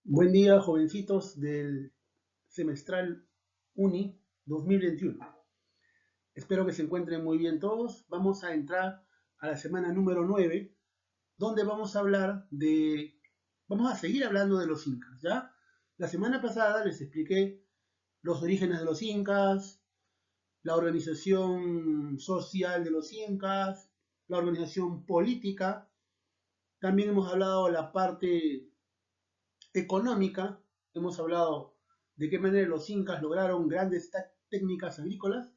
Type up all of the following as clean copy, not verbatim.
Buen día, jovencitos del semestral Uni 2021. Espero que se encuentren muy bien todos. Vamos a entrar a la semana número 9, donde vamos a seguir hablando de los incas, ¿ya? La semana pasada les expliqué los orígenes de los incas, la organización social de los incas, la organización política. También hemos hablado de la parte económica, hemos hablado de qué manera los incas lograron grandes técnicas agrícolas.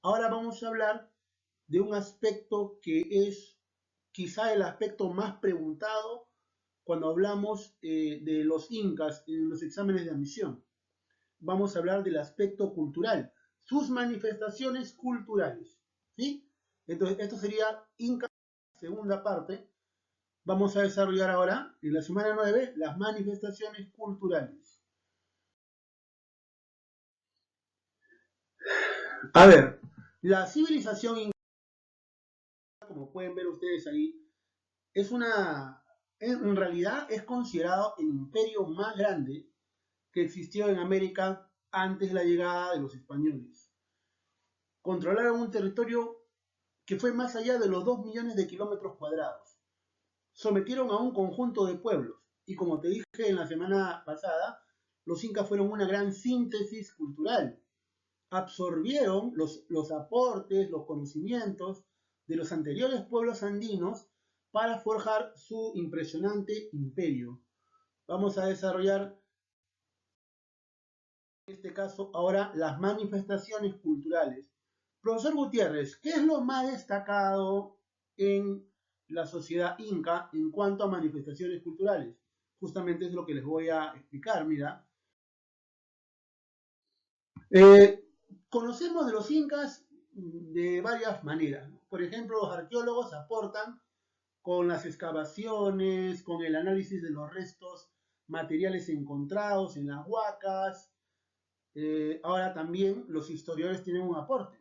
Ahora vamos a hablar de un aspecto que es quizá el aspecto más preguntado cuando hablamos de los incas en los exámenes de admisión. Vamos a hablar del aspecto cultural, sus manifestaciones culturales, ¿sí? Entonces, esto sería Inca, segunda parte. Vamos a desarrollar ahora, en la semana 9, las manifestaciones culturales. A ver, la civilización inca, como pueden ver ustedes ahí, en realidad es considerado el imperio más grande que existió en América antes de la llegada de los españoles. Controlaron un territorio que fue más allá de los 2 millones de kilómetros cuadrados. Sometieron a un conjunto de pueblos y, como te dije en la semana pasada, los incas fueron una gran síntesis cultural. Absorbieron los aportes, los conocimientos de los anteriores pueblos andinos para forjar su impresionante imperio. Vamos a desarrollar, en este caso, ahora las manifestaciones culturales. Profesor Gutiérrez, ¿qué es lo más destacado en la sociedad inca en cuanto a manifestaciones culturales? Justamente es lo que les voy a explicar, mira. Eh, Conocemos de los incas de varias maneras. Por ejemplo, los arqueólogos aportan con las excavaciones, con el análisis de los restos materiales encontrados en las huacas. Ahora también los historiadores tienen un aporte.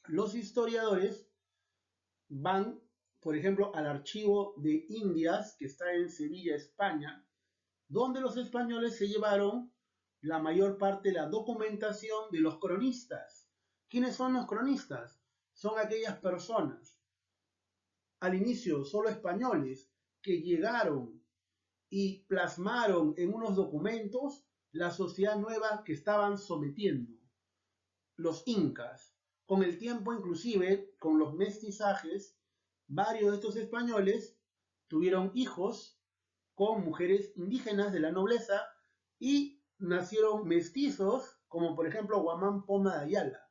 Los historiadores van, por ejemplo, al archivo de Indias, que está en Sevilla, España, donde los españoles se llevaron la mayor parte de la documentación de los cronistas. ¿Quiénes son los cronistas? Son aquellas personas, al inicio solo españoles, que llegaron y plasmaron en unos documentos la sociedad nueva que estaban sometiendo, los incas. Con el tiempo, inclusive, con los mestizajes, varios de estos españoles tuvieron hijos con mujeres indígenas de la nobleza y nacieron mestizos, como por ejemplo Guamán Poma de Ayala,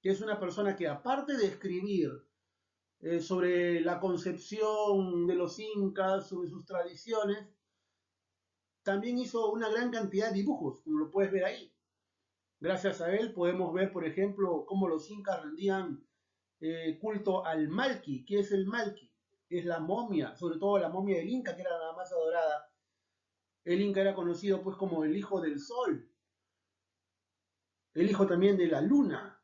que es una persona que, aparte de escribir sobre la concepción de los incas, sobre sus tradiciones, también hizo una gran cantidad de dibujos, como lo puedes ver ahí. Gracias a él podemos ver, por ejemplo, cómo los incas rendían culto al Malki. ¿Qué es el Malki? Es la momia, sobre todo la momia del Inca, que era la más adorada. El Inca era conocido pues como el hijo del sol, el hijo también de la luna.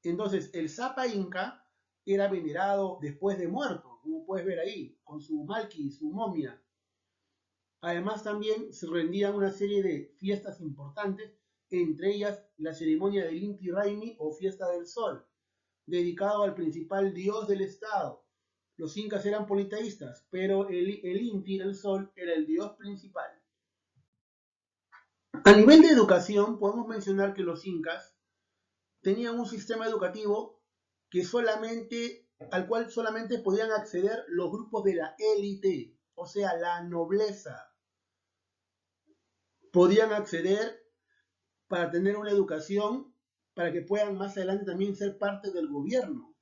Entonces el Zapa Inca era venerado después de muerto, como puedes ver ahí, con su Malki, su momia. Además también se rendían una serie de fiestas importantes, entre ellas la ceremonia del Inti Raymi o Fiesta del Sol, dedicado al principal dios del estado. Los incas eran politeístas, pero el Inti, el Sol, era el dios principal. A nivel de educación, podemos mencionar que los incas tenían un sistema educativo al cual solamente podían acceder los grupos de la élite, o sea, la nobleza. Podían acceder para tener una educación para que puedan más adelante también ser parte del gobierno.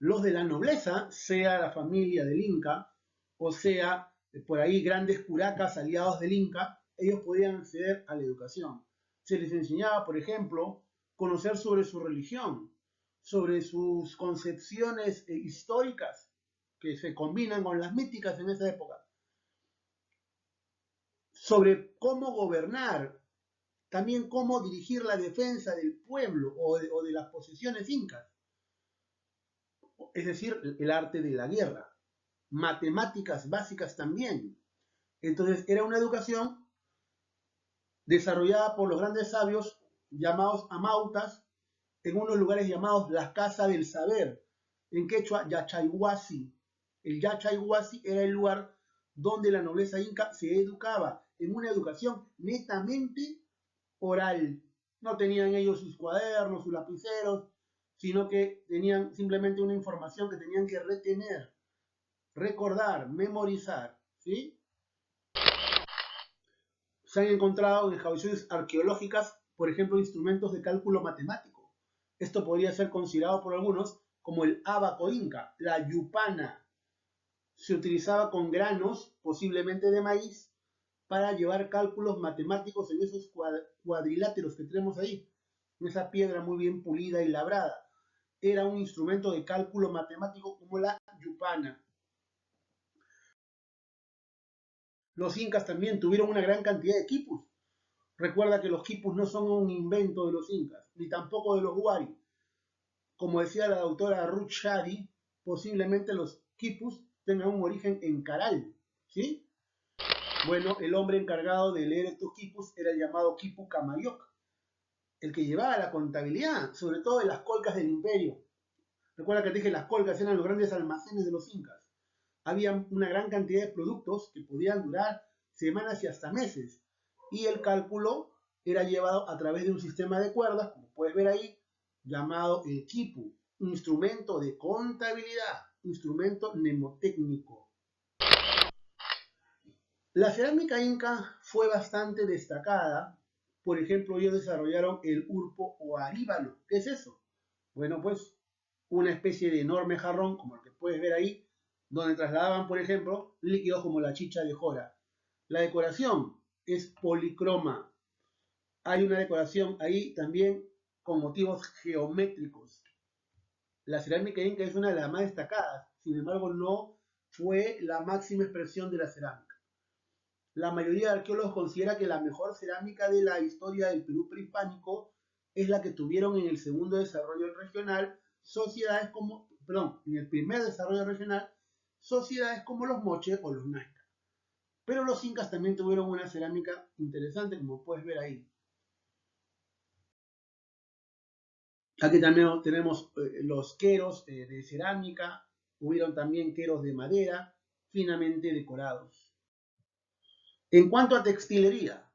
Los de la nobleza, sea la familia del Inca, o sea, por ahí grandes curacas aliados del Inca, ellos podían acceder a la educación. Se les enseñaba, por ejemplo, conocer sobre su religión, sobre sus concepciones históricas que se combinan con las míticas en esa época, sobre cómo gobernar, también cómo dirigir la defensa del pueblo o de las posesiones incas, es decir, el arte de la guerra. Matemáticas básicas también. Entonces era una educación desarrollada por los grandes sabios llamados amautas en unos lugares llamados las casas del saber, en quechua Yachayhuasi. El Yachayhuasi era el lugar donde la nobleza inca se educaba en una educación netamente oral. No tenían ellos sus cuadernos, sus lapiceros, sino que tenían simplemente una información que tenían que retener, recordar, memorizar, ¿sí? Se han encontrado en excavaciones arqueológicas, por ejemplo, instrumentos de cálculo matemático. Esto podría ser considerado por algunos como el ábaco inca, la yupana. Se utilizaba con granos, posiblemente de maíz, para llevar cálculos matemáticos en esos cuadriláteros que tenemos ahí, en esa piedra muy bien pulida y labrada. Era un instrumento de cálculo matemático como la yupana. Los incas también tuvieron una gran cantidad de quipus. Recuerda que los quipus no son un invento de los incas, ni tampoco de los huari. Como decía la doctora Ruth Shadi, posiblemente los quipus tengan un origen en Caral, ¿sí? Bueno, el hombre encargado de leer estos quipus era el llamado quipu Camayoc, el que llevaba la contabilidad, sobre todo de las colcas del imperio. Recuerda que te dije, las colcas eran los grandes almacenes de los incas. Había una gran cantidad de productos que podían durar semanas y hasta meses. Y el cálculo era llevado a través de un sistema de cuerdas, como puedes ver ahí, llamado el quipu, instrumento de contabilidad, instrumento mnemotécnico. La cerámica inca fue bastante destacada. Por ejemplo, ellos desarrollaron el urpo o aríbalo. ¿Qué es eso? Bueno, pues una especie de enorme jarrón, como el que puedes ver ahí, donde trasladaban, por ejemplo, líquidos como la chicha de jora. La decoración es policroma. Hay una decoración ahí también con motivos geométricos. La cerámica inca es una de las más destacadas, sin embargo no fue la máxima expresión de la cerámica. La mayoría de arqueólogos considera que la mejor cerámica de la historia del Perú prehispánico es la que tuvieron en el segundo desarrollo regional sociedades como, perdón, en el primer desarrollo regional, sociedades como los moches o los naicas. Pero los incas también tuvieron una cerámica interesante, como puedes ver ahí. Aquí también tenemos los queros de cerámica, hubieron también queros de madera, finamente decorados. En cuanto a textilería,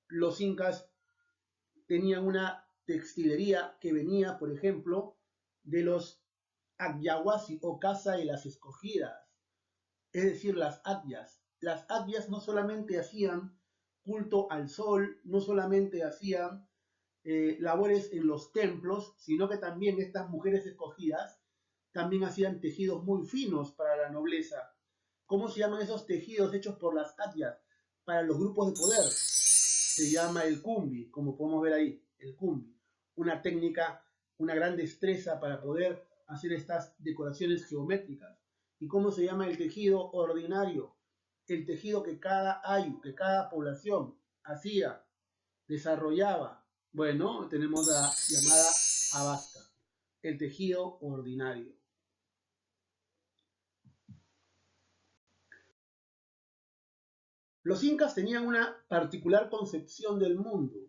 los incas tenían una textilería que venía, por ejemplo, de los Agyahuasi o Casa de las Escogidas, es decir, las Adyas. Las Adyas no solamente hacían culto al sol, no solamente hacían labores en los templos, sino que también estas mujeres escogidas también hacían tejidos muy finos para la nobleza. ¿Cómo se llaman esos tejidos hechos por las Adyas para los grupos de poder? Se llama el cumbi, como podemos ver ahí, el cumbi. Una técnica, una gran destreza para poder hacer estas decoraciones geométricas. ¿Y cómo se llama el tejido ordinario? El tejido que cada ayu, que cada población hacía, desarrollaba. Bueno, tenemos la llamada abasca, el tejido ordinario. Los incas tenían una particular concepción del mundo.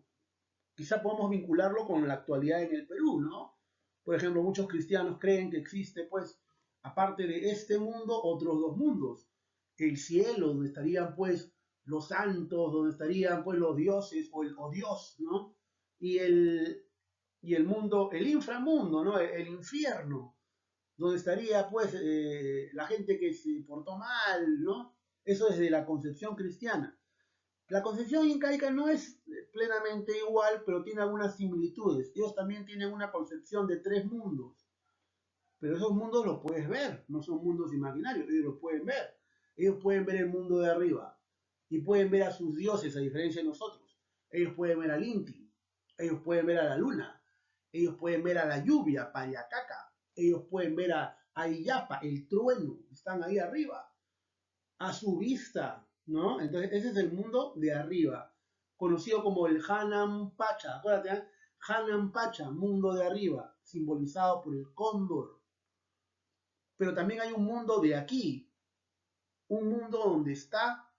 Quizá podemos vincularlo con la actualidad en el Perú, ¿no? Por ejemplo, muchos cristianos creen que existe, pues, aparte de este mundo, otros dos mundos. El cielo, donde estarían, pues, los santos, donde estarían, pues, los dioses o Dios, ¿no? Y el mundo, el inframundo, ¿no? El infierno, donde estaría, pues, la gente que se portó mal, ¿no? Eso es de la concepción cristiana. La concepción incaica no es plenamente igual, pero tiene algunas similitudes. Ellos también tienen una concepción de tres mundos, pero esos mundos los puedes ver, no son mundos imaginarios, ellos los pueden ver. Ellos pueden ver el mundo de arriba y pueden ver a sus dioses, a diferencia de nosotros. Ellos pueden ver al Inti, ellos pueden ver a la luna, ellos pueden ver a la lluvia, Payacaca, ellos pueden ver a Iyapa, el trueno, están ahí arriba, a su vista, ¿no? Entonces, ese es el mundo de arriba, conocido como el Hanam Pacha. Acuérdate, ¿eh? Hanam Pacha, mundo de arriba, simbolizado por el cóndor. Pero también hay un mundo de aquí, un mundo donde está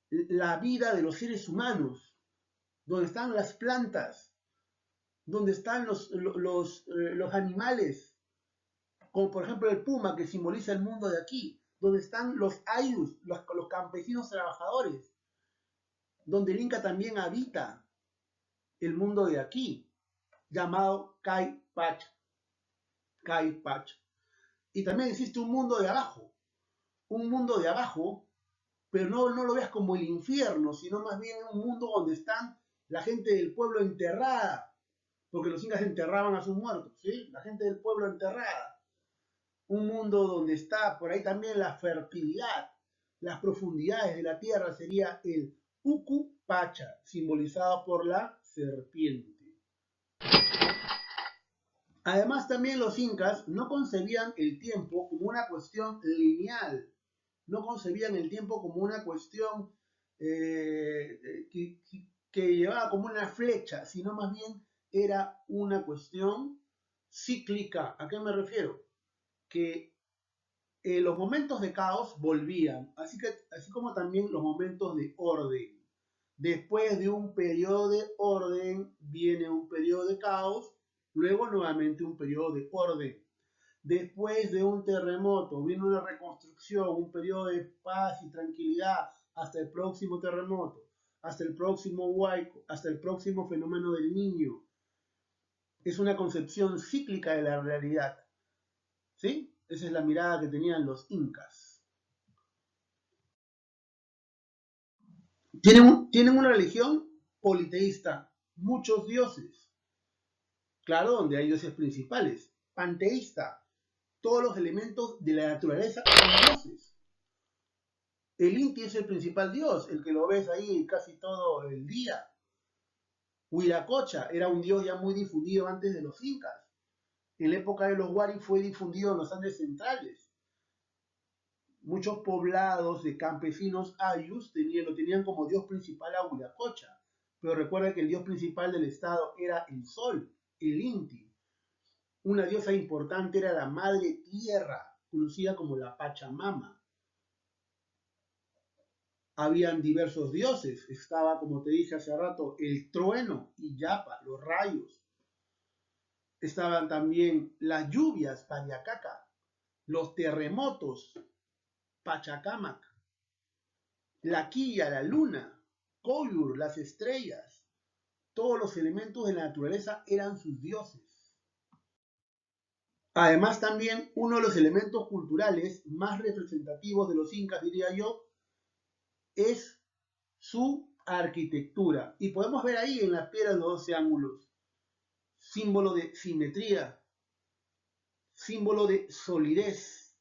la vida de los seres humanos, donde están las plantas, donde están los animales, como por ejemplo el puma que simboliza el mundo de aquí, donde están los ayllus, los campesinos trabajadores, donde el Inca también habita el mundo de aquí, llamado Kai Pach. Kai Pach. Y también existe un mundo de abajo, pero no lo veas como el infierno, sino más bien un mundo donde están la gente del pueblo enterrada, porque los incas enterraban a sus muertos, ¿sí? La gente del pueblo enterrada. Un mundo donde está por ahí también la fertilidad, las profundidades de la tierra, sería el Uku Pacha, simbolizado por la serpiente. Además, también los incas no concebían el tiempo como una cuestión lineal, no concebían el tiempo como una cuestión que llevaba como una flecha, sino más bien era una cuestión cíclica. ¿A qué me refiero? Que los momentos de caos volvían, así como también los momentos de orden. Después de un periodo de orden viene un periodo de caos, luego nuevamente un periodo de orden. Después de un terremoto viene una reconstrucción, un periodo de paz y tranquilidad hasta el próximo terremoto, hasta el próximo huaico, hasta el próximo fenómeno del Niño. Es una concepción cíclica de la realidad. ¿Sí? Esa es la mirada que tenían los incas. Tienen una religión politeísta, muchos dioses. Claro, donde hay dioses principales. Panteísta, todos los elementos de la naturaleza son dioses. El Inti es el principal dios, el que lo ves ahí casi todo el día. Huiracocha era un dios ya muy difundido antes de los incas. En la época de los Wari fue difundido en los Andes centrales. Muchos poblados de campesinos ayllus lo tenían como dios principal a Huiracocha. Pero recuerda que el dios principal del estado era el sol, el Inti. Una diosa importante era la madre tierra, conocida como la Pachamama. Habían diversos dioses. Estaba, como te dije hace rato, el trueno y Yapa, los rayos. Estaban también las lluvias, Pariacaca, los terremotos, Pachacamac, la quilla, la luna, Koyur, las estrellas. Todos los elementos de la naturaleza eran sus dioses. Además, también uno de los elementos culturales más representativos de los incas, diría yo, es su arquitectura. Y podemos ver ahí en las piedras los 12 ángulos, símbolo de simetría, símbolo de solidez.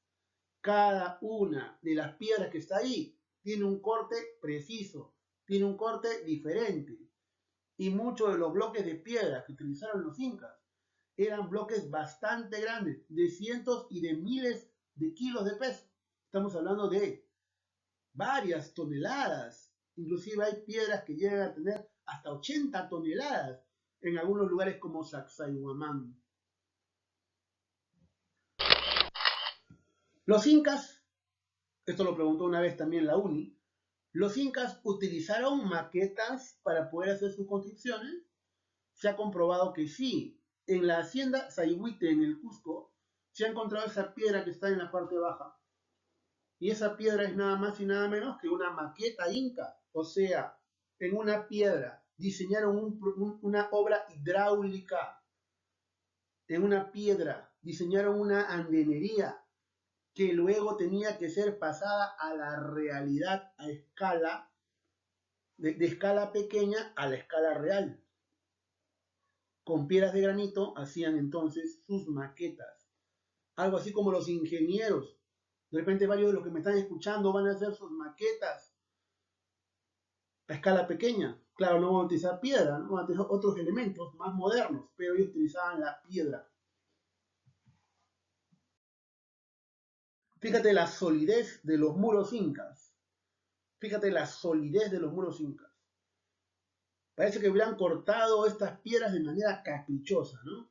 Cada una de las piedras que está ahí tiene un corte preciso, tiene un corte diferente. Y muchos de los bloques de piedra que utilizaron los incas eran bloques bastante grandes, de cientos y de miles de kilos de peso. Estamos hablando de varias toneladas. Inclusive hay piedras que llegan a tener hasta 80 toneladas en algunos lugares como Sacsayhuamán. Los incas, esto lo preguntó una vez también la UNI, los incas utilizaron maquetas para poder hacer sus construcciones. Se ha comprobado que sí. En la hacienda Sayhuite, en el Cusco, se ha encontrado esa piedra que está en la parte baja. Y esa piedra es nada más y nada menos que una maqueta inca. O sea, en una piedra diseñaron una obra hidráulica. En una piedra diseñaron una andenería que luego tenía que ser pasada a la realidad a escala, de escala pequeña a la escala real. Con piedras de granito hacían entonces sus maquetas. Algo así como los ingenieros. De repente varios de los que me están escuchando van a hacer sus maquetas a escala pequeña. Claro, no van a utilizar piedra, no van a utilizar otros elementos más modernos, pero ellos utilizaban la piedra. Fíjate la solidez de los muros incas. Fíjate la solidez de los muros incas. Parece que hubieran cortado estas piedras de manera caprichosa, ¿no?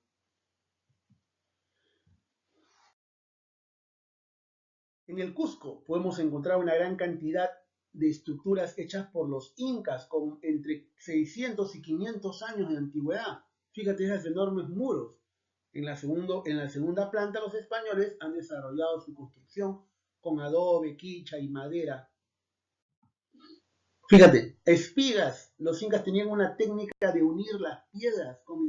En el Cusco podemos encontrar una gran cantidad de estructuras hechas por los incas con entre 600 y 500 años de antigüedad. Fíjate esos enormes muros. En la segunda planta los españoles han desarrollado su construcción con adobe, quicha y madera. Fíjate, espigas. Los incas tenían una técnica de unir las piedras con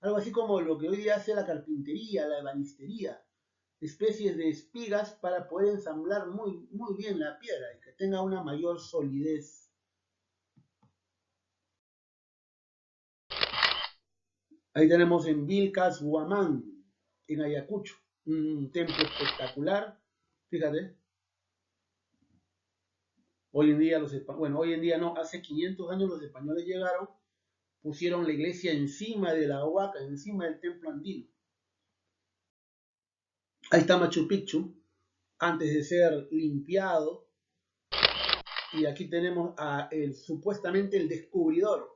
algo así como lo que hoy día hace la carpintería, la ebanistería. Especies de espigas para poder ensamblar muy bien la piedra y que tenga una mayor solidez. Ahí tenemos en Vilcas, Huamán, en Ayacucho, un templo espectacular. Fíjate. Hoy en día hoy en día no, hace 500 años los españoles llegaron, pusieron la iglesia encima de la Huaca, encima del templo andino. Ahí está Machu Picchu, antes de ser limpiado. Y aquí tenemos supuestamente el descubridor.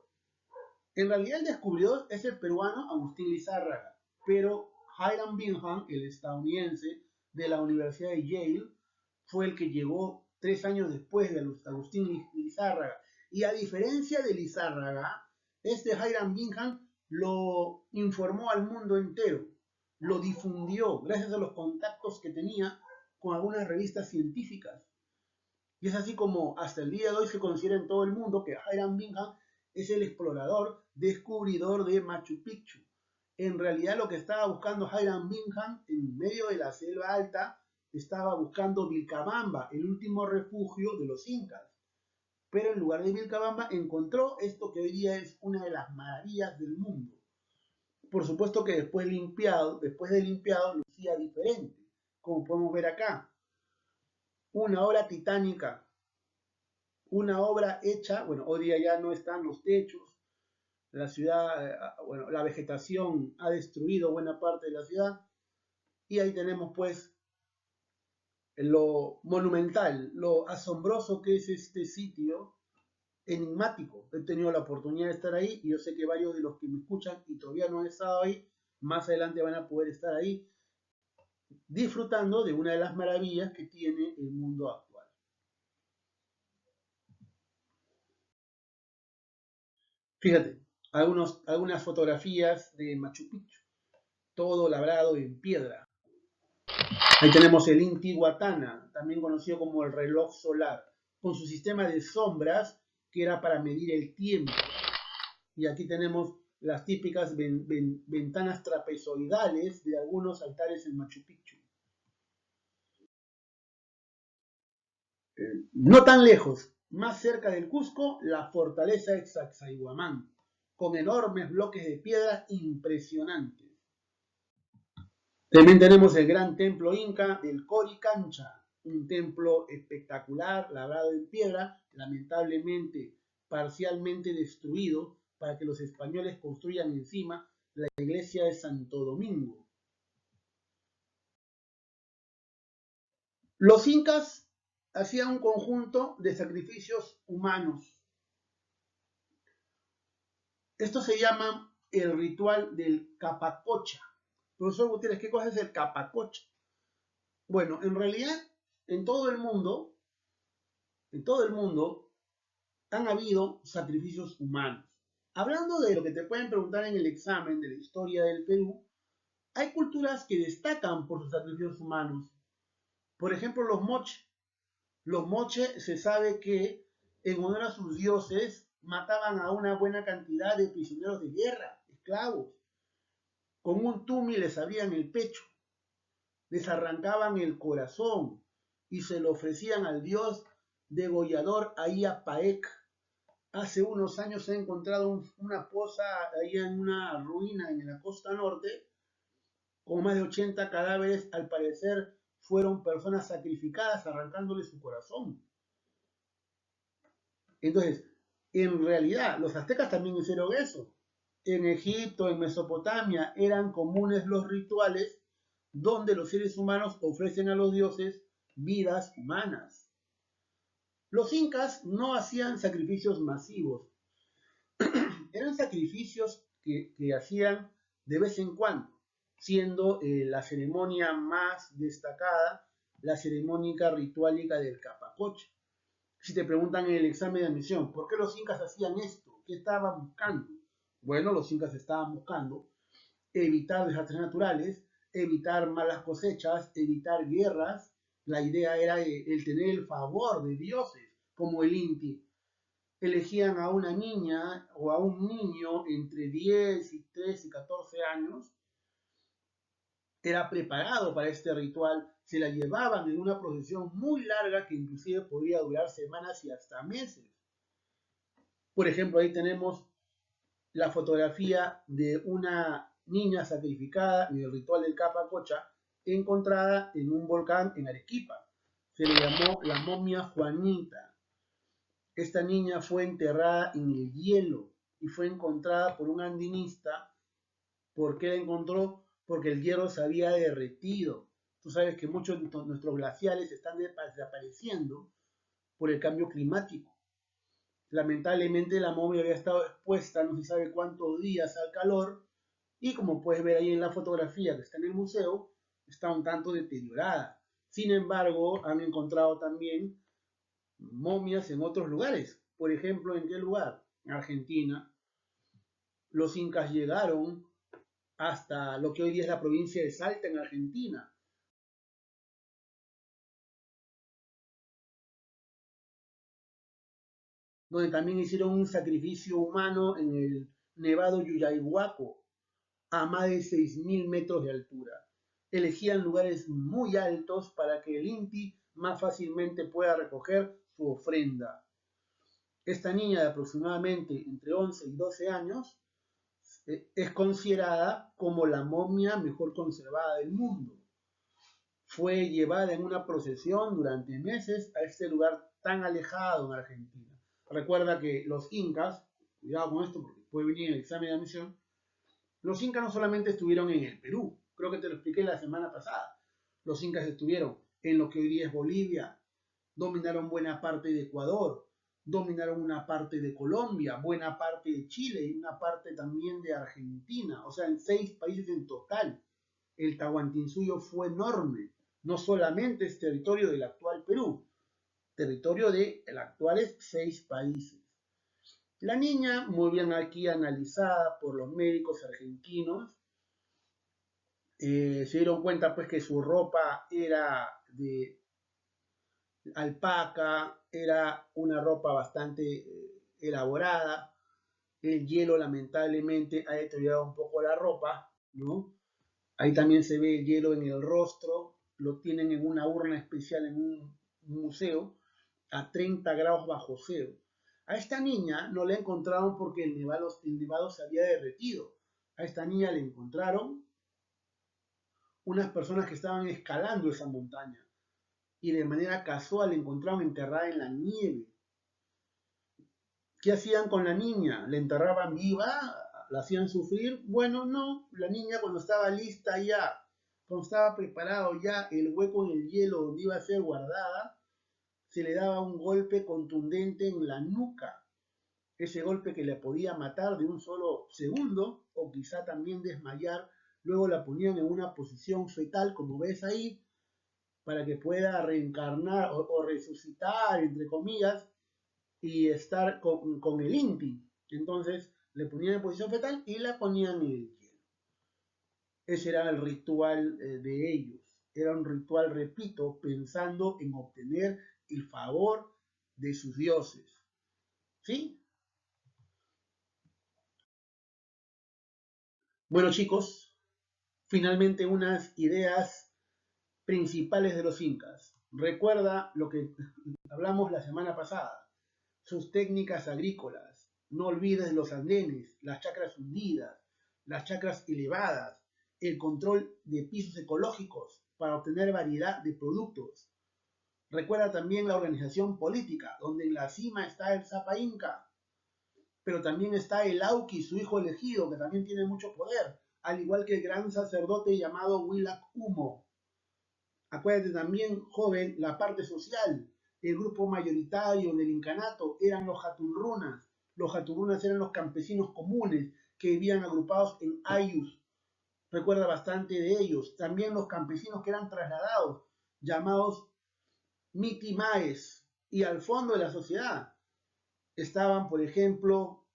En realidad el descubridor es el peruano Agustín Lizárraga, pero Hiram Bingham, el estadounidense de la Universidad de Yale, fue el que llegó 3 años después de Agustín Lizárraga. Y a diferencia de Lizárraga, este Hiram Bingham lo informó al mundo entero, lo difundió gracias a los contactos que tenía con algunas revistas científicas. Y es así como hasta el día de hoy se considera en todo el mundo que Hiram Bingham es el explorador, descubridor de Machu Picchu. En realidad lo que estaba buscando Hiram Bingham en medio de la selva alta, estaba buscando Vilcabamba, el último refugio de los incas. Pero en lugar de Vilcabamba encontró esto que hoy día es una de las maravillas del mundo. Por supuesto que después de limpiado, lucía diferente, como podemos ver acá. Una obra titánica, una obra hecha, bueno, hoy día ya no están los techos, la ciudad, bueno, la vegetación ha destruido buena parte de la ciudad, y ahí tenemos pues lo monumental, lo asombroso que es este sitio, enigmático. He tenido la oportunidad de estar ahí y yo sé que varios de los que me escuchan y todavía no han estado ahí, más adelante van a poder estar ahí disfrutando de una de las maravillas que tiene el mundo actual. Fíjate, algunas fotografías de Machu Picchu, todo labrado en piedra. Ahí tenemos el Intihuatana, también conocido como el reloj solar, con su sistema de sombras que era para medir el tiempo. Y aquí tenemos las típicas ventanas trapezoidales de algunos altares en Machu Picchu. No tan lejos, más cerca del Cusco, la fortaleza de Sacsayhuamán, con enormes bloques de piedra impresionantes. También tenemos el gran templo inca del Coricancha, un templo espectacular, labrado en piedra, lamentablemente parcialmente destruido para que los españoles construyan encima la iglesia de Santo Domingo. Los incas hacían un conjunto de sacrificios humanos. Esto se llama el ritual del capacocha. Profesor Gutiérrez, ¿qué cosa es el capacocha? Bueno, en realidad, en todo el mundo han habido sacrificios humanos. Hablando de lo que te pueden preguntar en el examen de la historia del Perú, hay culturas que destacan por sus sacrificios humanos. Por ejemplo, los moche. Los moche se sabe que en honor a sus dioses mataban a una buena cantidad de prisioneros de guerra, esclavos. Con un tumi les abrían el pecho, les arrancaban el corazón y se lo ofrecían al dios degollador Ahia Paek. Hace unos años se ha encontrado una poza ahí en una ruina en la costa norte con más de 80 cadáveres. Al parecer fueron personas sacrificadas arrancándole su corazón. Entonces, en realidad, los aztecas también hicieron eso. En Egipto, en Mesopotamia, eran comunes los rituales donde los seres humanos ofrecen a los dioses vidas humanas. Los incas no hacían sacrificios masivos. Eran sacrificios que hacían de vez en cuando, siendo la ceremonia más destacada la ceremonia rituálica del capacocha. Si te preguntan en el examen de admisión, ¿por qué los incas hacían esto? ¿Qué estaban buscando? Bueno, los incas estaban buscando evitar desastres naturales, evitar malas cosechas, evitar guerras. La idea era el tener el favor de dioses, como el Inti. Elegían a una niña o a un niño entre 10 y 13 y 14 años, era preparado para este ritual, se la llevaban en una procesión muy larga que inclusive podía durar semanas y hasta meses. Por ejemplo, ahí tenemos la fotografía de una niña sacrificada en el ritual del Capacocha, encontrada en un volcán en Arequipa. Se le llamó la momia Juanita. Esta niña fue enterrada en el hielo y fue encontrada por un andinista. ¿Por qué la encontró? Porque el hielo se había derretido. Tú sabes que muchos de nuestros glaciares están desapareciendo por el cambio climático. Lamentablemente la momia había estado expuesta no se sabe cuántos días al calor y como puedes ver ahí en la fotografía que está en el museo, está un tanto deteriorada. Sin embargo, han encontrado también momias en otros lugares. Por ejemplo, ¿en qué lugar? En Argentina. Los incas llegaron hasta lo que hoy día es la provincia de Salta en Argentina, donde también hicieron un sacrificio humano en el Nevado Yuyayhuaco, a más de 6.000 metros de altura. Elegían lugares muy altos para que el Inti más fácilmente pueda recoger su ofrenda. Esta niña de aproximadamente entre 11 y 12 años es considerada como la momia mejor conservada del mundo. Fue llevada en una procesión durante meses a este lugar tan alejado en Argentina. Recuerda que los incas, cuidado con esto porque puede venir en el examen de admisión, los incas no solamente estuvieron en el Perú, creo que te lo expliqué la semana pasada. Los incas estuvieron en lo que hoy día es Bolivia, dominaron buena parte de Ecuador, dominaron una parte de Colombia, buena parte de Chile y una parte también de Argentina, o sea, en 6 países en total. El Tahuantinsuyo fue enorme, no solamente es territorio del actual Perú, territorio de los actuales 6 países. La niña, muy bien aquí analizada por los médicos argentinos, se dieron cuenta pues que su ropa era de alpaca, era una ropa bastante elaborada, el hielo lamentablemente ha deteriorado un poco la ropa, ¿no? Ahí también se ve el hielo en el rostro, lo tienen en una urna especial en un museo a 30 grados bajo cero. A esta niña no la encontraron porque el nevado se había derretido. A esta niña le encontraron unas personas que estaban escalando esa montaña y de manera casual la encontraron enterrada en la nieve. ¿Qué hacían con la niña? ¿La enterraban viva? ¿La hacían sufrir? Bueno, no. La niña cuando estaba lista ya, cuando estaba preparado ya el hueco en el hielo donde iba a ser guardada, se le daba un golpe contundente en la nuca. Ese golpe que le podía matar de un solo segundo o quizá también desmayar. Luego la ponían en una posición fetal, como ves ahí, para que pueda reencarnar o resucitar, entre comillas, y estar con el Inti. Entonces le ponían en posición fetal y la ponían en el hielo. Ese era el ritual de ellos. Era un ritual, repito, pensando en obtener el favor de sus dioses. ¿Sí? Bueno, chicos, finalmente unas ideas principales de los incas. Recuerda lo que hablamos la semana pasada, sus técnicas agrícolas. No olvides los andenes, las chacras hundidas, las chacras elevadas, el control de pisos ecológicos para obtener variedad de productos. Recuerda también la organización política, donde en la cima está el Zapa Inca, pero también está el Auqui, su hijo elegido, que también tiene mucho poder, al igual que el gran sacerdote llamado Willac Humo. Acuérdate también, joven, la parte social. El grupo mayoritario del incanato eran los jatunrunas. Los jatunrunas eran los campesinos comunes que vivían agrupados en ayus. Recuerda bastante de ellos. También los campesinos que eran trasladados, llamados mitimaes. Y al fondo de la sociedad estaban, por ejemplo,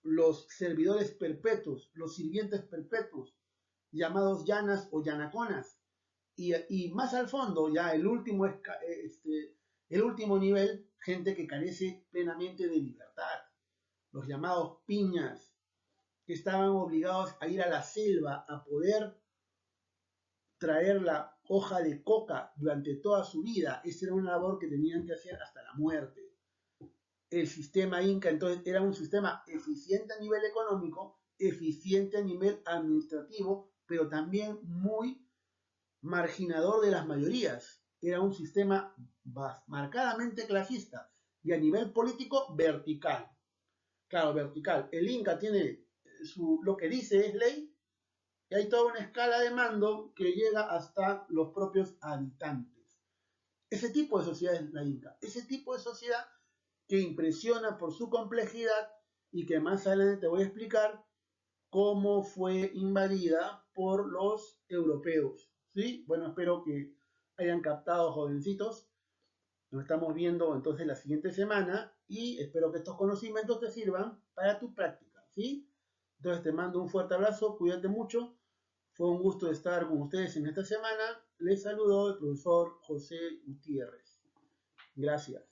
los servidores perpetuos, los sirvientes perpetuos, llamados llanas o yanaconas. Y más al fondo, ya el último nivel, gente que carece plenamente de libertad, los llamados piñas, que estaban obligados a ir a la selva a poder traer la hoja de coca durante toda su vida. Esa era una labor que tenían que hacer hasta la muerte. El sistema inca entonces era un sistema eficiente a nivel económico, eficiente a nivel administrativo, pero también muy marginador de las mayorías. Era un sistema marcadamente clasista y a nivel político vertical. Claro, vertical. El Inca tiene lo que dice es ley y hay toda una escala de mando que llega hasta los propios habitantes. Ese tipo de sociedad es la Inca. Ese tipo de sociedad que impresiona por su complejidad y que más adelante te voy a explicar cómo fue invadida por los europeos. ¿Sí? Bueno, espero que hayan captado, jovencitos. Nos estamos viendo entonces la siguiente semana y espero que estos conocimientos te sirvan para tu práctica. ¿Sí? Entonces te mando un fuerte abrazo, cuídate mucho. Fue un gusto estar con ustedes en esta semana. Les saludo el profesor José Gutiérrez. Gracias.